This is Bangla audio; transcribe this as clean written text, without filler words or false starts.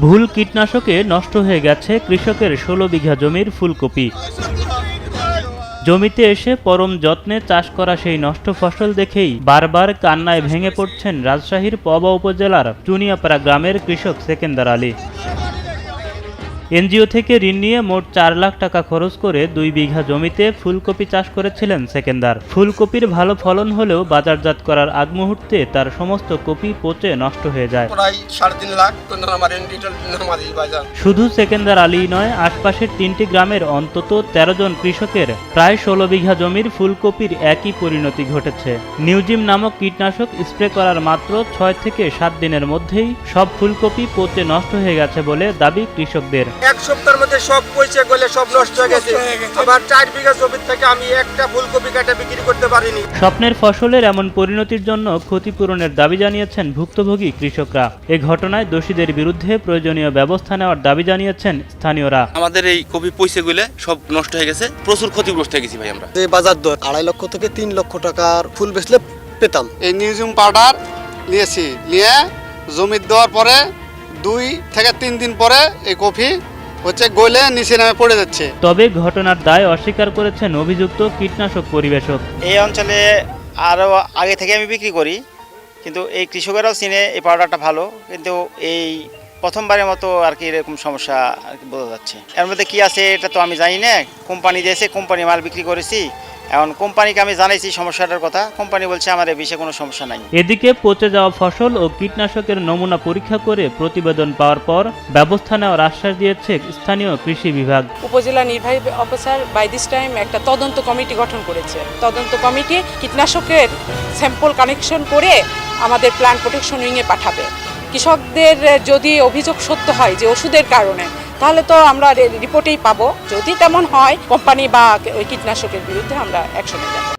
ভুল কীটনাশকে নষ্ট হয়ে গেছে কৃষকের ১৬ বিঘা জমির ফুলকপি। জমিতে এসে পরম যত্নে চাষ করা সেই নষ্ট ফসল দেখেই বারবার কান্নায় ভেঙে পড়ছেন রাজশাহীর পবা উপজেলার চুনিয়াপাড়া গ্রামের কৃষক সেকেন্দার আলী। এনজিও থেকে ঋণ নিয়ে মোট ৪ লাখ টাকা খরচ করে ২ বিঘা জমিতে ফুলকপি চাষ করেছিলেন সেকেন্দার। ফুলকপির ভালো ফলন হলেও বাজারজাত করার আগ মুহূর্তে তার সমস্ত কপি পচে নষ্ট হয়ে যায়। শুধু সেকেন্দার আলী নয়, আশপাশের ৩টি গ্রামের অন্তত ১৩ জন কৃষকের প্রায় ১৬ বিঘা জমির ফুলকপির একই পরিণতি ঘটেছে। নিউজিম নামক কীটনাশক স্প্রে করার মাত্র ৬ থেকে ৭ দিনের মধ্যেই সব ফুলকপি পচে নষ্ট হয়ে গেছে বলে দাবি কৃষকদের। এক সপ্তাহের মধ্যে সব পয়সা গলে সব নষ্ট হয়ে গেছে। আবার ৪ বিঘা জমি থেকে আমি একটা ফুলকপি কাটা বিক্রি করতে পারিনি। স্বপ্নের ফসলের এমন পরিণতির জন্য ক্ষতিপূরণের দাবি জানিয়েছেন ভুক্তভোগী কৃষকরা। এ ঘটনায় দোষীদের বিরুদ্ধে প্রয়োজনীয় ব্যবস্থা নেওয়ার দাবি জানিয়েছেন স্থানীয়রা। আমাদের এই কপি পয়সা গুলো সব নষ্ট হয়ে গেছে, প্রচুর ক্ষতিগ্রস্ত হয়ে গেছি ভাই আমরা। যে বাজার দর ২.৫ লক্ষ থেকে ৩ লক্ষ টাকার ফুল বেচলে পেতাম। এই নিউজিম পাউডার নিয়েছি, নিয়ে জমি দেওয়ার পরে ২ থেকে ৩ দিন পরে এই কফি গলে নিচে নামে পড়ে যাচ্ছে। তবে ঘটনার দায় অস্বীকার করেছেন অভিযুক্ত কীটনাশক পরিবেশক। এই অঞ্চলে আরও আগে থেকে আমি বিক্রি করি, কিন্তু এই কৃষকেরাও চিনে এই পাউডারটা ভালো, কিন্তু এই প্রথমবারের মতো আর কি এরকম সমস্যা আর কি বোঝা যাচ্ছে। এর মধ্যে কী আছে এটা তো আমি জানি না। কোম্পানি দিয়েছে, কোম্পানি মাল বিক্রি করেছি, এখন কোম্পানিকে আমি জানাইছি সমস্যাটার কথা, কোম্পানি বলছে আমার এই বিষয়ে কোনো সমস্যা নাই। এদিকে পচে যাওয়া ফসল ও কীটনাশকের নমুনা পরীক্ষা করে প্রতিবেদন পাওয়ার পর ব্যবস্থা নেওয়ার আশ্বাস দিয়েছে স্থানীয় কৃষি বিভাগ। উপজেলা নির্বাহী অফিসার বাই দিস টাইম একটা তদন্ত কমিটি গঠন করেছে। তদন্ত কমিটি কীটনাশকের স্যাম্পল কালেকশন করে আমাদের প্ল্যান্ট প্রোটেকশন উইংয়ে পাঠাবে। কৃষকদের যদি অভিযোগ সত্য হয় যে ওষুধের কারণে, তাহলে তো আমরা রিপোর্টেই পাবো। যদি তেমন হয় কোম্পানি বা ওই কীটনাশকের বিরুদ্ধে আমরা অ্যাকশনে যাব।